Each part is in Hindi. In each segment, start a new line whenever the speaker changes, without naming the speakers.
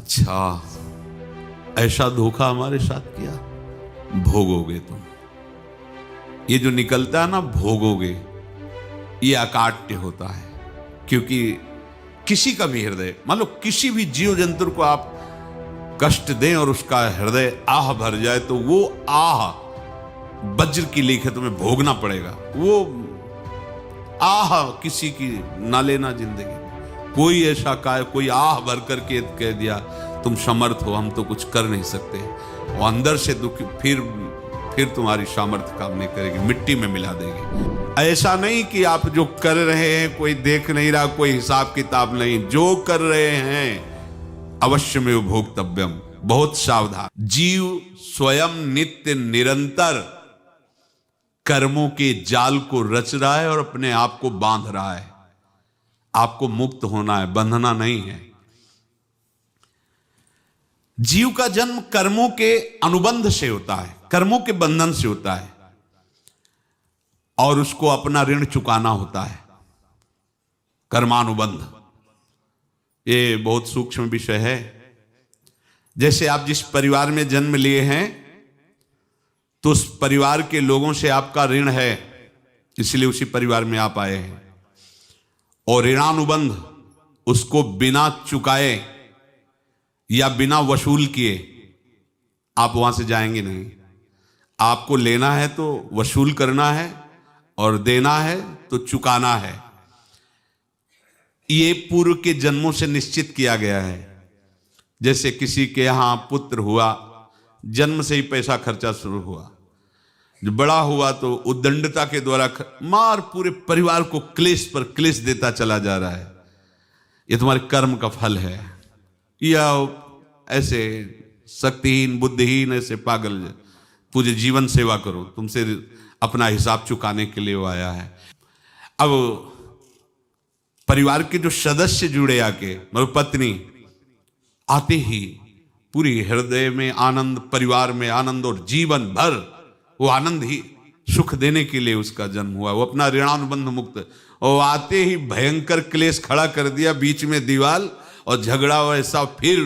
अच्छा, ऐसा धोखा हमारे साथ किया, भोगोगे तुम। ये जो निकलता है ना भोगोगे, ये अकाट्य होता है। क्योंकि किसी का भी हृदय, मान लो किसी भी जीव जंतु को आप कष्ट दें और उसका हृदय आह भर जाए, तो वो आह वज्र की लेख है, तुम्हें भोगना पड़ेगा। वो आह किसी की ना लेना जिंदगी। कोई ऐसा कोई आह भर करके कह दिया तुम समर्थ हो, हम तो कुछ कर नहीं सकते, वो अंदर से दुखी, फिर तुम्हारी सामर्थ्य काम नहीं करेगी, मिट्टी में मिला देगी। ऐसा नहीं कि आप जो कर रहे हैं कोई देख नहीं रहा, कोई हिसाब किताब नहीं, जो कर रहे हैं अवश्य में भोक्तव्यम। बहुत सावधान। जीव स्वयं नित्य निरंतर कर्मों के जाल को रच रहा है और अपने आप को बांध रहा है। आपको मुक्त होना है, बंधना नहीं है। जीव का जन्म कर्मों के अनुबंध से होता है, कर्मों के बंधन से होता है, और उसको अपना ऋण चुकाना होता है। कर्मानुबंध ये बहुत सूक्ष्म विषय है। जैसे आप जिस परिवार में जन्म लिए हैं, तो उस परिवार के लोगों से आपका ऋण है, इसलिए उसी परिवार में आप आए हैं। और ऋणानुबंध उसको बिना चुकाए या बिना वसूल किए आप वहां से जाएंगे नहीं। आपको लेना है तो वसूल करना है, और देना है तो चुकाना है। ये पूर्व के जन्मों से निश्चित किया गया है। जैसे किसी के यहां पुत्र हुआ, जन्म से ही पैसा खर्चा शुरू हुआ, जो बड़ा हुआ तो उद्दंडता के द्वारा मार पूरे परिवार को क्लेश पर क्लेश देता चला जा रहा है। ये तुम्हारे कर्म का फल है। या ऐसे शक्तिहीन बुद्धिहीन ऐसे पागल पूरे जीवन सेवा करो, तुमसे अपना हिसाब चुकाने के लिए वो आया है। अब परिवार के जो सदस्य जुड़े आके, मतलब पत्नी आते ही पूरी हृदय में आनंद, परिवार में आनंद, और जीवन भर वो आनंद ही सुख देने के लिए उसका जन्म हुआ। वो अपना ऋणानुबंध मुक्त, और आते ही भयंकर क्लेश खड़ा कर दिया, बीच में दीवाल और झगड़ा वैसा, फिर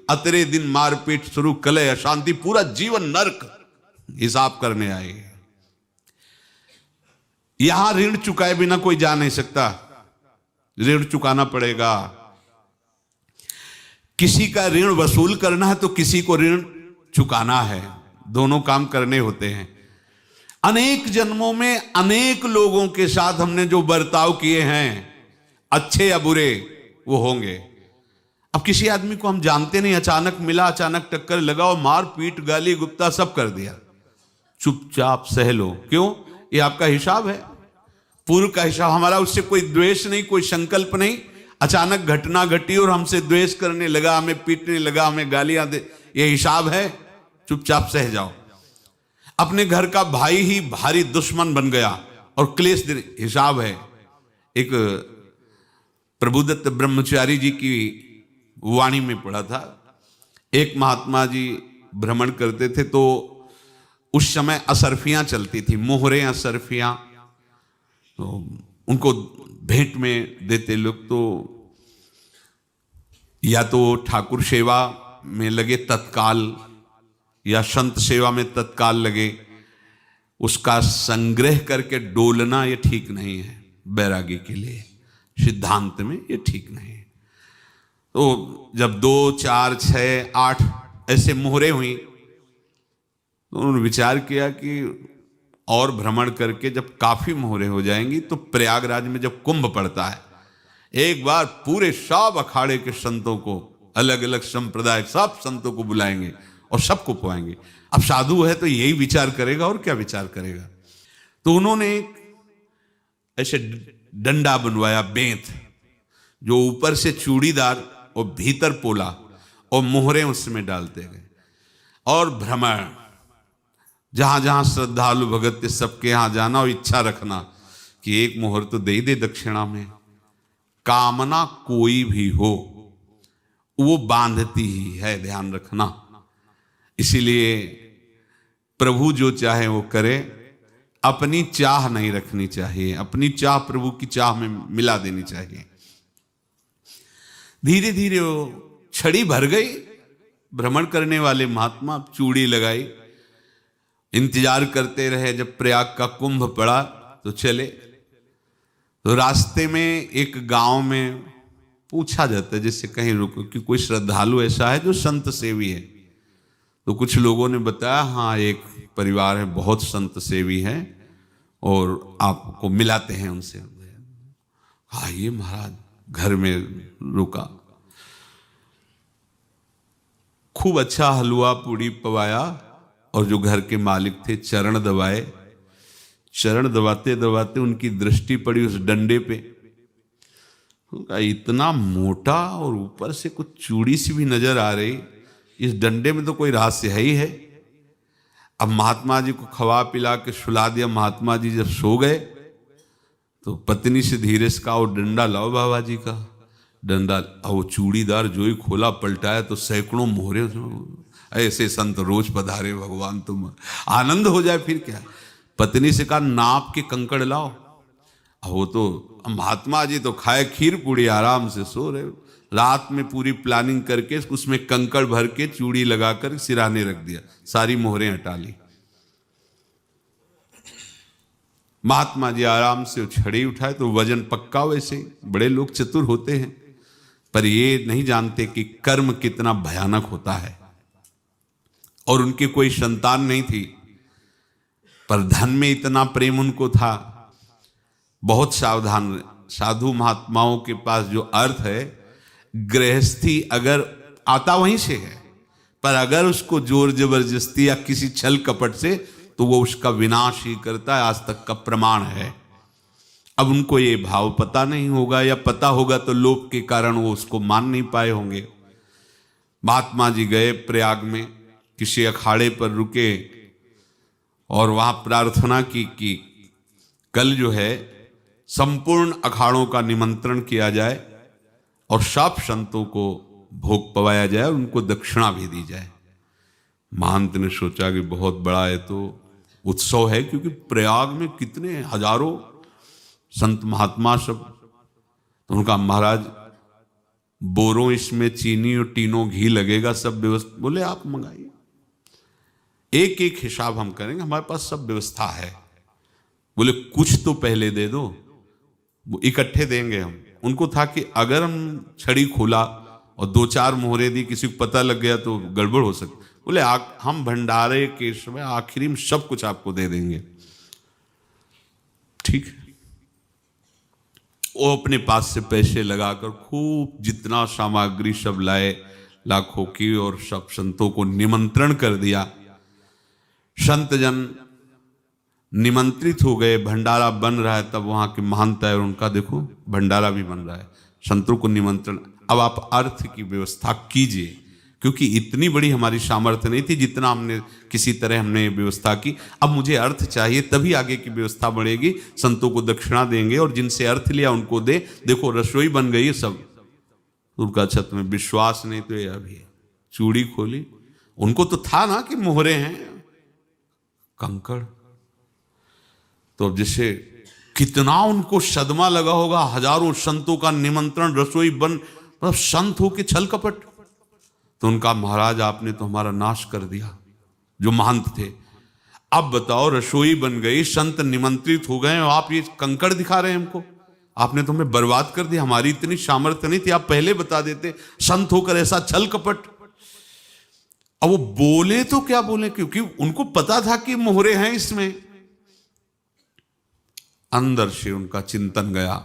अतरे दिन मारपीट शुरू, कलह अशांति, पूरा जीवन नरक हिसाब करने आए। यहां ऋण चुकाए बिना कोई जा नहीं सकता, ऋण चुकाना पड़ेगा। किसी का ऋण वसूल करना है तो किसी को ऋण चुकाना है, दोनों काम करने होते हैं। अनेक जन्मों में अनेक लोगों के साथ हमने जो बर्ताव किए हैं, अच्छे या बुरे, वो होंगे। अब किसी आदमी को हम जानते नहीं, अचानक मिला, अचानक टक्कर लगाओ, मार पीट गाली गुप्ता सब कर दिया, चुपचाप सह लो। क्यों? ये आपका हिसाब है, पूर्व का हिसाब। हमारा उससे कोई द्वेष नहीं, कोई संकल्प नहीं। अचानक घटना घटी और हमसे द्वेष करने लगा, हमें पीटने लगा, हमें गालियां दे, ये हिसाब है, चुपचाप सह जाओ। अपने घर का भाई ही भारी दुश्मन बन गया और क्लेश हिसाब है। एक प्रभुदत्त ब्रह्मचारी जी की वाणी में पढ़ा था, एक महात्मा जी भ्रमण करते थे, तो उस समय असरफियां चलती थी, मोहरे असरफियां, तो उनको भेंट में देते लोग। तो या तो ठाकुर सेवा में लगे तत्काल, या संत सेवा में तत्काल लगे, उसका संग्रह करके डोलना ये ठीक नहीं है बैरागी के लिए, सिद्धांत में ये ठीक नहीं है। तो जब 2, 4, 6, 8 ऐसे मोहरे हुई, तो उन्होंने विचार किया कि और भ्रमण करके जब काफी मोहरे हो जाएंगी तो प्रयागराज में जब कुंभ पड़ता है, एक बार पूरे सब अखाड़े के संतों को, अलग अलग संप्रदाय सब संतों को बुलाएंगे और सबको पुआएंगे। अब साधु है तो यही विचार करेगा, और क्या विचार करेगा। तो उन्होंने ऐसे डंडा बनवाया, बेंत, जो ऊपर से चूड़ीदार और भीतर पोला, और मोहरे उसमें डालते गए। और भ्रमण, जहां जहां श्रद्धालु भगत सबके यहां जाना और इच्छा रखना कि एक मोहर तो दे दे दक्षिणा में। कामना कोई भी हो वो बांधती ही है, ध्यान रखना। इसीलिए प्रभु जो चाहे वो करे, अपनी चाह नहीं रखनी चाहिए, अपनी चाह प्रभु की चाह में मिला देनी चाहिए। धीरे धीरे वो छड़ी भर गई भ्रमण करने वाले महात्मा चूड़ी लगाई, इंतजार करते रहे। जब प्रयाग का कुंभ पड़ा तो चले। तो रास्ते में एक गांव में पूछा जाता है, जैसे कहीं रुको कि कोई श्रद्धालु ऐसा है जो संत सेवी है। तो कुछ लोगों ने बताया, हाँ एक परिवार है बहुत संत सेवी है और आपको मिलाते हैं उनसे। आइए महाराज, घर में रुका, खूब अच्छा हलवा पूड़ी पवाया और जो घर के मालिक थे चरण दबाए। चरण दबाते दबाते उनकी दृष्टि पड़ी उस डंडे पे। इतना मोटा और ऊपर से कुछ चूड़ी सी भी नजर आ रही, इस डंडे में तो कोई रहस्य है ही है। अब महात्मा जी को खवा पिला के सुला दिया। महात्मा जी जब सो गए तो पत्नी से धीरे से कहा, वो डंडा लाओ बाबा जी का। डंडा, वो चूड़ीदार जो ही खोला पलटाया तो सैकड़ों मोहरे। ऐसे संत रोज पधारे भगवान, तुम आनंद हो जाए फिर क्या। पत्नी से कहा, नाप के कंकड़ लाओ। वो तो महात्मा जी तो खाए खीर पूड़ी, आराम से सो रहे। रात में पूरी प्लानिंग करके उसमें कंकड़ भर के चूड़ी लगाकर सिराने रख दिया, सारी मोहरें हटा ली। महात्मा जी आराम से छड़ी उठाए तो वजन पक्का। वैसे बड़े लोग चतुर होते हैं, पर ये नहीं जानते कि कर्म कितना भयानक होता है। और उनकी कोई संतान नहीं थी, पर धन में इतना प्रेम उनको था। बहुत सावधान। साधु महात्माओं के पास जो अर्थ है, गृहस्थी अगर आता वहीं से है, पर अगर उसको जोर जबरदस्ती या किसी छल कपट से, तो वो उसका विनाश ही करता है। आज तक का प्रमाण है। अब उनको ये भाव पता नहीं होगा, या पता होगा तो लोभ के कारण वो उसको मान नहीं पाए होंगे। महात्मा जी गए प्रयाग में, किसी अखाड़े पर रुके और वहां प्रार्थना की कि कल जो है संपूर्ण अखाड़ों का निमंत्रण किया जाए और सब संतों को भोग पवाया जाए, उनको दक्षिणा भी दी जाए। महंत ने सोचा कि बहुत बड़ा है तो उत्सव है, क्योंकि प्रयाग में कितने हजारों संत महात्मा सब। तो उनका महाराज बोरों इसमें चीनी और टीनों घी लगेगा, सब व्यवस्था। बोले आप मंगाइए, एक एक हिसाब हम करेंगे, हमारे पास सब व्यवस्था है। बोले कुछ तो पहले दे दो, वो इकट्ठे देंगे हम। उनको था कि अगर हम छड़ी खोला और दो चार मोहरे दी, किसी को पता लग गया तो गड़बड़ हो सकती। बोले हम भंडारे के समय आखिरी में सब कुछ आपको दे देंगे। ठीक है। वो अपने पास से पैसे लगाकर खूब जितना सामग्री सब लाए, लाखों की, और सब संतों को निमंत्रण कर दिया। संत जन निमंत्रित हो गए, भंडारा बन रहा है। तब वहां के महंत है और उनका देखो भंडारा भी बन रहा है, संतों को निमंत्रण। अब आप अर्थ की व्यवस्था कीजिए, क्योंकि इतनी बड़ी हमारी सामर्थ्य नहीं थी जितना हमने किसी तरह हमने व्यवस्था की। अब मुझे अर्थ चाहिए, तभी आगे की व्यवस्था बढ़ेगी। संतों को दक्षिणा देंगे और जिनसे अर्थ लिया उनको दे। देखो रसोई बन गई है सब। उनका छत में विश्वास नहीं तो ये अभी चूड़ी खोली। उनको तो था ना कि मोहरे हैं, कंकड़। तो अब जैसे कितना उनको सदमा लगा होगा, हजारों संतों का निमंत्रण, रसोई बन, मतलब संत हो के छल कपट। तो उनका महाराज आपने तो हमारा नाश कर दिया, जो महंत थे। अब बताओ रसोई बन गई, संत निमंत्रित हो गए और आप ये कंकड़ दिखा रहे हैं हमको। आपने तो हमें बर्बाद कर दिया, हमारी इतनी सामर्थ्य नहीं थी, आप पहले बता देते। संत होकर ऐसा छल कपट। अब वो बोले तो क्या बोले, क्योंकि उनको पता था कि मोहरे हैं इसमें। अंदर से उनका चिंतन गया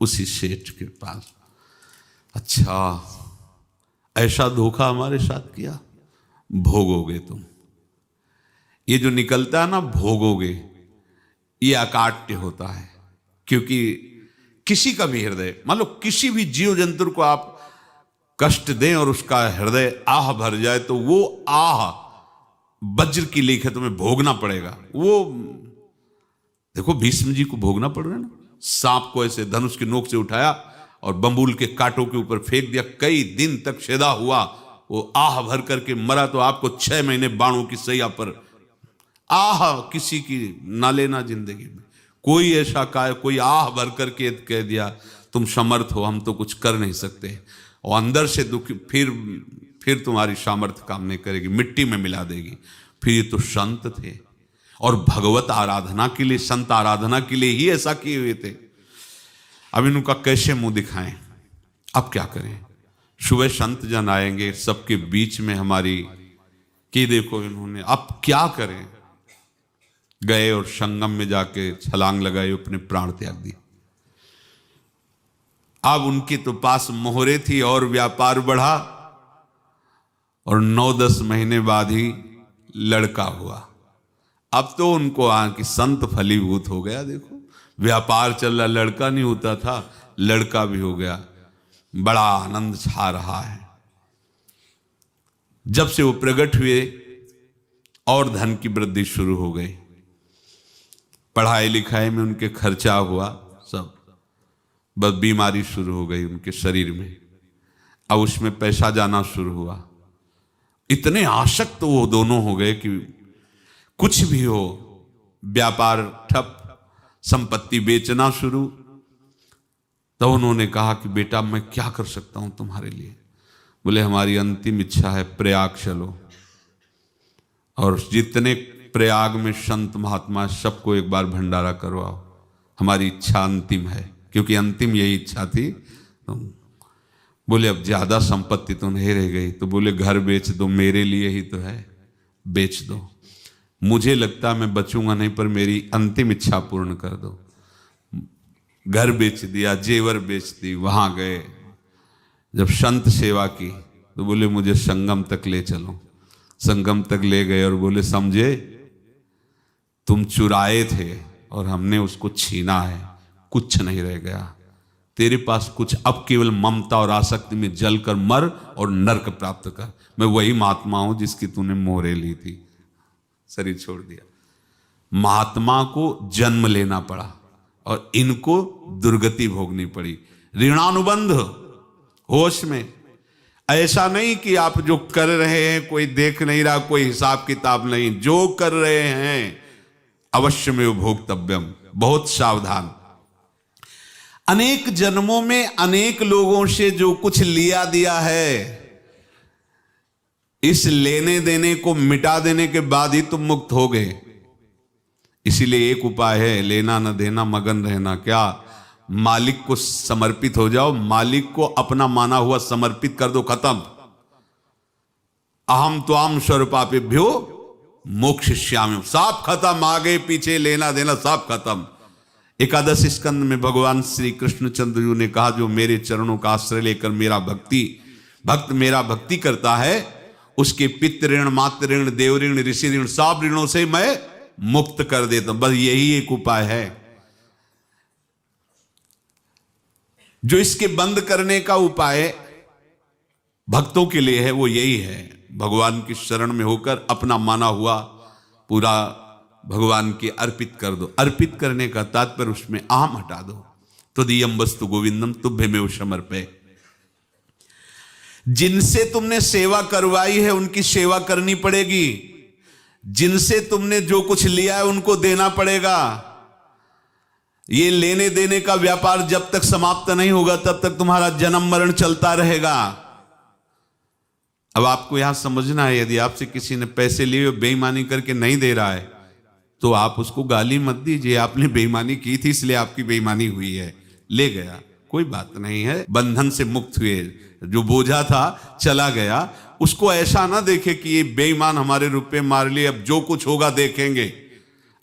उसी सेठ के पास, अच्छा ऐसा धोखा हमारे साथ किया, भोगोगे तुम। ये जो निकलता है ना भोगोगे, ये अकाट्य होता है। क्योंकि किसी का भी हृदय, मान लो किसी भी जीव जंतु को आप कष्ट दें और उसका हृदय आह भर जाए, तो वो आह वज्र की लेख है, तुम्हें भोगना पड़ेगा। वो देखो भीष्म जी को भोगना पड़ रहा है ना। सांप को ऐसे धनुष की नोक से उठाया और बंबूल के कांटों के ऊपर फेंक दिया, कई दिन तक सेदा हुआ, वो आह भर करके मरा। तो आपको 6 महीने बाणों की सैया पर आह किसी की ना लेना जिंदगी में। कोई ऐसा कोई आह भर करके कह दिया तुम समर्थ हो, हम तो कुछ कर नहीं सकते। और अंदर से दुखी, फिर तुम्हारी सामर्थ्य काम नहीं करेगी, मिट्टी में मिला देगी। फिर ये तो संत थे और भगवत आराधना के लिए, संत आराधना के लिए ही ऐसा किए हुए थे। अब इनका कैसे मुंह दिखाएं, अब क्या करें। सुबह संत जन आएंगे, सबके बीच में हमारी कि देखो इन्होंने, अब क्या करें। गए और संगम में जाके छलांग लगाई, अपने प्राण त्याग दिए। अब उनके तो पास मोहरे थी और व्यापार बढ़ा और 9-10 महीने बाद ही लड़का हुआ। अब तो उनको कि संत फलीभूत हो गया। देखो व्यापार चल रहा, लड़का नहीं होता था, लड़का भी हो गया, बड़ा आनंद छा रहा है। जब से वो प्रकट हुए और धन की वृद्धि शुरू हो गई, पढ़ाई लिखाई में उनके खर्चा हुआ सब, बस बीमारी शुरू हो गई उनके शरीर में। अब उसमें पैसा जाना शुरू हुआ। इतने आसक्त तो वो दोनों हो गए कि कुछ भी हो, व्यापार ठप, संपत्ति बेचना शुरू। तो उन्होंने कहा कि बेटा मैं क्या कर सकता हूं तुम्हारे लिए। बोले हमारी अंतिम इच्छा है, प्रयाग चलो और जितने प्रयाग में संत महात्मा सबको एक बार भंडारा करवाओ, हमारी इच्छा अंतिम है। क्योंकि अंतिम यही इच्छा थी। तो बोले अब ज्यादा संपत्ति तो नहीं रह गई। तो बोले घर बेच दो, मेरे लिए ही तो है, बेच दो। मुझे लगता मैं बचूंगा नहीं, पर मेरी अंतिम इच्छा पूर्ण कर दो। घर बेच दिया, जेवर बेच दी। वहां गए, जब संत सेवा की तो बोले मुझे संगम तक ले चलो। संगम तक ले गए और बोले समझे तुम चुराए थे और हमने उसको छीना है, कुछ नहीं रह गया तेरे पास कुछ, अब केवल ममता और आसक्ति में जलकर मर और नरक प्राप्त कर। मैं वही महात्मा हूं जिसकी तूने मोहरे ली थी, शरीर छोड़ दिया। महात्मा को जन्म लेना पड़ा और इनको दुर्गति भोगनी पड़ी। ऋणानुबंध होश में, ऐसा नहीं कि आप जो कर रहे हैं कोई देख नहीं रहा, कोई हिसाब किताब नहीं, जो कर रहे हैं अवश्य में भोक्तव्यम, बहुत सावधान। अनेक जन्मों में अनेक लोगों से जो कुछ लिया दिया है, इस लेने देने को मिटा देने के बाद ही तुम मुक्त हो गए। इसीलिए एक उपाय है, लेना न देना मगन रहना। क्या? मालिक को समर्पित हो जाओ, मालिक को अपना माना हुआ समर्पित कर दो, खत्म। अहम त्वाम स्वरूपापेभ्यो मोक्षयिष्यामि, सब खत्म, आगे पीछे लेना देना सब खत्म। एकादश स्कंद में भगवान श्री कृष्णचंद्र जी ने कहा जो मेरे चरणों का आश्रय लेकर भक्त मेरा भक्ति करता है, उसके पितृ ऋण, मातृ ऋण, देव ऋण, ऋषि ऋण, सब ऋणों से मैं मुक्त कर देता हूं। बस यही एक उपाय है जो इसके बंद करने का उपाय भक्तों के लिए है, वो यही है, भगवान की शरण में होकर अपना माना हुआ पूरा भगवान के अर्पित कर दो। अर्पित करने का तात्पर्य उसमें अहम हटा दो। तो दियम वस्तु गोविंदम तुभ्यमेव समर्पय। जिनसे तुमने सेवा करवाई है उनकी सेवा करनी पड़ेगी, जिनसे तुमने जो कुछ लिया है उनको देना पड़ेगा। ये लेने देने का व्यापार जब तक समाप्त नहीं होगा तब तक तुम्हारा जन्म मरण चलता रहेगा। अब आपको यहां समझना है, यदि आपसे किसी ने पैसे लिए बेईमानी करके नहीं दे रहा है तो आप उसको गाली मत दीजिए, आपने बेईमानी की थी इसलिए आपकी बेईमानी हुई है, ले गया, कोई बात नहीं है, बंधन से मुक्त हुए, जो बोझा था चला गया। उसको ऐसा ना देखे कि ये बेईमान हमारे रुपए मार लिए, अब जो कुछ होगा देखेंगे।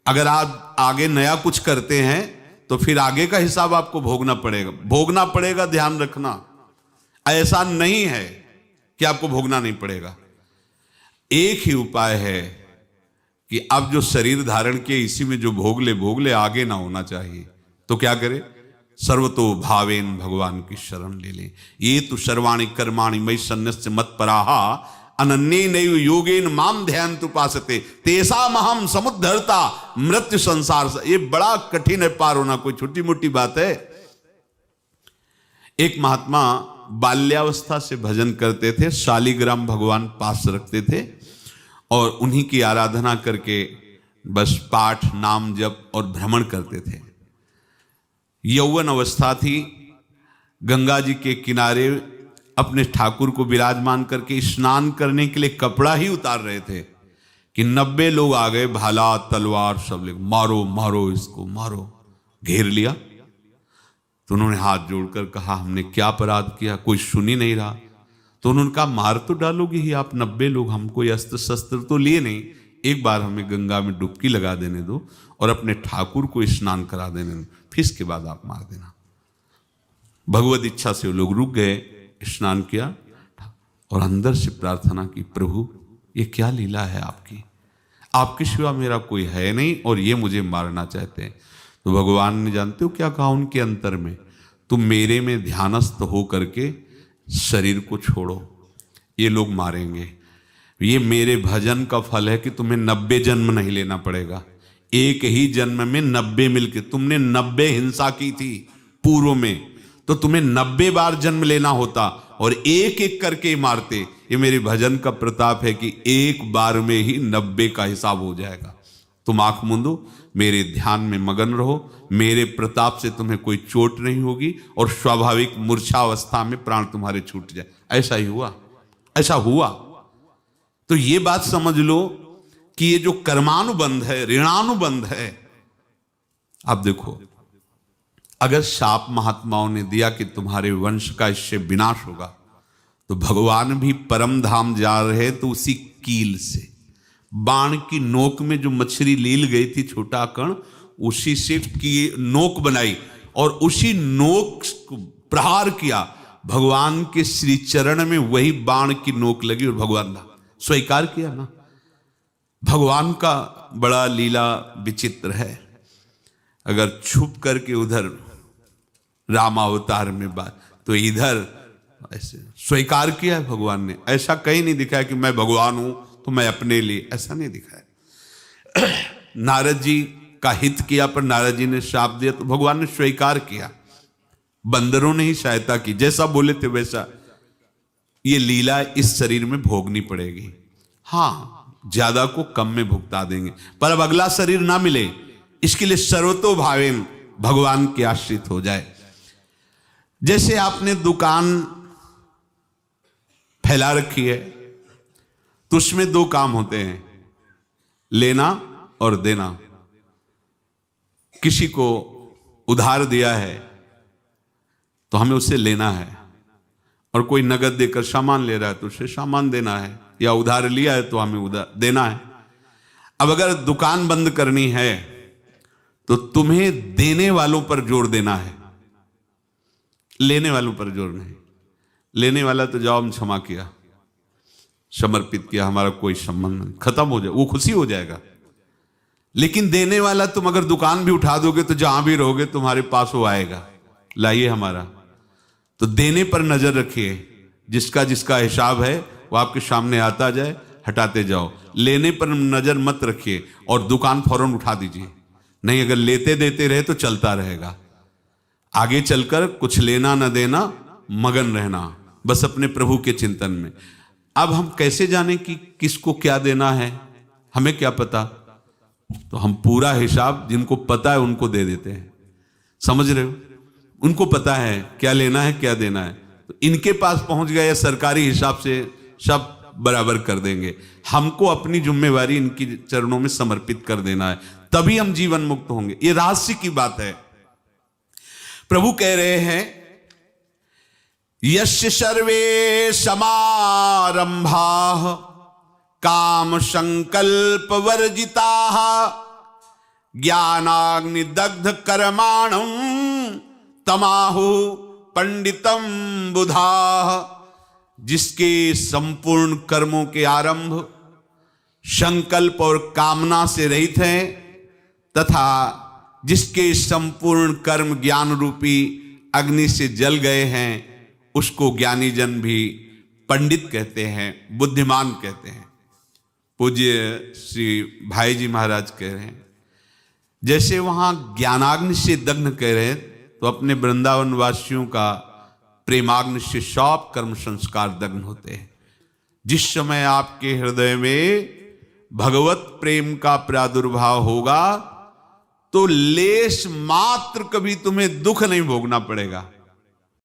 अगर आप आगे नया कुछ करते हैं तो फिर आगे का हिसाब आपको भोगना पड़ेगा, ध्यान रखना। ऐसा नहीं है कि आपको भोगना नहीं पड़ेगा। एक ही उपाय है कि अब जो शरीर धारण किए इसी में जो भोग ले, आगे ना होना चाहिए। तो क्या करे? सर्वतो भावेन भगवान की शरण ले ले। ये तो सर्वाणि कर्माणि मयि सन्न्यस्य मत्पराहा अनन्ये नैव योगेन माम ध्यायन्तु उपासते तेषाम् अहं समुद्धर्ता मृत्यु संसार से। ये बड़ा कठिन है पार होना, कोई छोटी मोटी बात है। एक महात्मा बाल्यावस्था से भजन करते थे, शालिग्राम भगवान पास रखते थे और उन्हीं की आराधना करके बस पाठ, नाम, जप और भ्रमण करते थे। यौवन अवस्था थी, गंगा जी के किनारे अपने ठाकुर को विराजमान करके स्नान करने के लिए कपड़ा ही उतार रहे थे कि 90 लोग आ गए, भाला तलवार सब ले, मारो मारो इसको मारो, घेर लिया। तो उन्होंने हाथ जोड़कर कहा हमने क्या अपराध किया, कोई सुन ही नहीं रहा। तो उन्होंने कहा मार तो डालोगे ही आप 90 लोग, हम कोई अस्त्र शस्त्र तो लिए नहीं, एक बार हमें गंगा में डुबकी लगा देने दो और अपने ठाकुर को स्नान करा देने दो, फिर इसके बाद आप मार देना। भगवत इच्छा से वो लोग रुक गए, स्नान किया और अंदर से प्रार्थना की, प्रभु ये क्या लीला है आपकी, आपके सिवा मेरा कोई है नहीं और ये मुझे मारना चाहते हैं। तो भगवान ने जानते हो क्या कहा उनके अंतर में, तुम मेरे में ध्यानस्थ हो करके शरीर को छोड़ो, ये लोग मारेंगे। ये मेरे भजन का फल है कि तुम्हें 90 जन्म नहीं लेना पड़ेगा, एक ही जन्म में 90 मिलके, तुमने 90 हिंसा की थी पूर्व में, तो तुम्हें 90 बार जन्म लेना होता और एक एक करके मारते। ये मेरे भजन का प्रताप है कि एक बार में ही 90 का हिसाब हो जाएगा। तुम आंख मूंदो, मेरे ध्यान में मगन रहो, मेरे प्रताप से तुम्हें कोई चोट नहीं होगी और स्वाभाविक मूर्छावस्था में प्राण तुम्हारे छूट जाए। ऐसा ही हुआ, ऐसा हुआ। तो ये बात समझ लो कि ये जो कर्मानुबंध है, ऋणानुबंध है। अब देखो, अगर शाप महात्माओं ने दिया कि तुम्हारे वंश का इससे विनाश होगा, तो भगवान भी परम धाम जा रहे तो उसी कील से, बाण की नोक में जो मछली लील गई थी छोटा कण, उसी से की नोक बनाई और उसी नोक को प्रहार किया। भगवान के श्री चरण में वही बाण की नोक लगी और भगवान ने स्वीकार किया ना। भगवान का बड़ा लीला विचित्र है। अगर छुप करके उधर रामावतार में बात, तो इधर ऐसे स्वीकार किया है भगवान ने। ऐसा कहीं नहीं दिखाया कि मैं भगवान हूं तो मैं अपने लिए, ऐसा नहीं दिखाया। नारद जी का हित किया पर नारद जी ने श्राप दिया तो भगवान ने स्वीकार किया। बंदरों ने ही सहायता की, जैसा बोले थे वैसा। ये लीला इस शरीर में भोगनी पड़ेगी। हाँ, ज्यादा को कम में भुगता देंगे, पर अब अगला शरीर ना मिले इसके लिए सर्वतो भावेन भगवान के आश्रित हो जाए। जैसे आपने दुकान फैला रखी है तो उसमें दो काम होते हैं, लेना और देना। किसी को उधार दिया है तो हमें उसे लेना है, और कोई नगद देकर सामान ले रहा है तो उसे सामान देना है, या उधार लिया है तो हमें उधार देना है। अब अगर दुकान बंद करनी है तो तुम्हें देने वालों पर जोर देना है, लेने वालों पर जोर नहीं। लेने वाला तो जाओ हम क्षमा किया, समर्पित किया, हमारा कोई संबंध नहीं, खत्म हो जाए, वो खुशी हो जाएगा। लेकिन देने वाला तुम अगर दुकान भी उठा दोगे तो जहां भी रहोगे तुम्हारे पास वो आएगा, लाइए हमारा। तो देने पर नजर रखिए, जिसका जिसका हिसाब है वो आपके सामने आता जाए, हटाते जाओ। लेने पर नजर मत रखिए और दुकान फौरन उठा दीजिए, नहीं अगर लेते देते रहे तो चलता रहेगा। आगे चलकर कुछ लेना न देना, मगन रहना बस अपने प्रभु के चिंतन में। अब हम कैसे जाने कि किसको क्या देना है, हमें क्या पता? तो हम पूरा हिसाब जिनको पता है उनको दे देते हैं, समझ रहे हो? उनको पता है क्या लेना है क्या देना है, तो इनके पास पहुंच गए या सरकारी हिसाब से सब बराबर कर देंगे। हमको अपनी जिम्मेवारी इनकी चरणों में समर्पित कर देना है, तभी हम जीवन मुक्त होंगे। ये रहस्य की बात है। प्रभु कह रहे हैं यस्य सर्वे समारंभाः काम संकल्प वर्जिताः ज्ञानाग्नि दग्ध कर्माणं तमाहु पंडितम बुधाः। जिसके संपूर्ण कर्मों के आरंभ संकल्प और कामना से रहित हैं, तथा जिसके संपूर्ण कर्म ज्ञान रूपी अग्नि से जल गए हैं, उसको ज्ञानी जन भी पंडित कहते हैं, बुद्धिमान कहते हैं। पूज्य श्री भाई जी महाराज कह रहे हैं जैसे वहां ज्ञानाग्नि से दग्न कह रहे हैं, तो अपने वृंदावन वासियों का प्रेमाग्नि से सब कर्म संस्कार दग्न होते हैं। जिस समय आपके हृदय में भगवत प्रेम का प्रादुर्भाव होगा तो लेश मात्र कभी तुम्हें दुख नहीं भोगना पड़ेगा।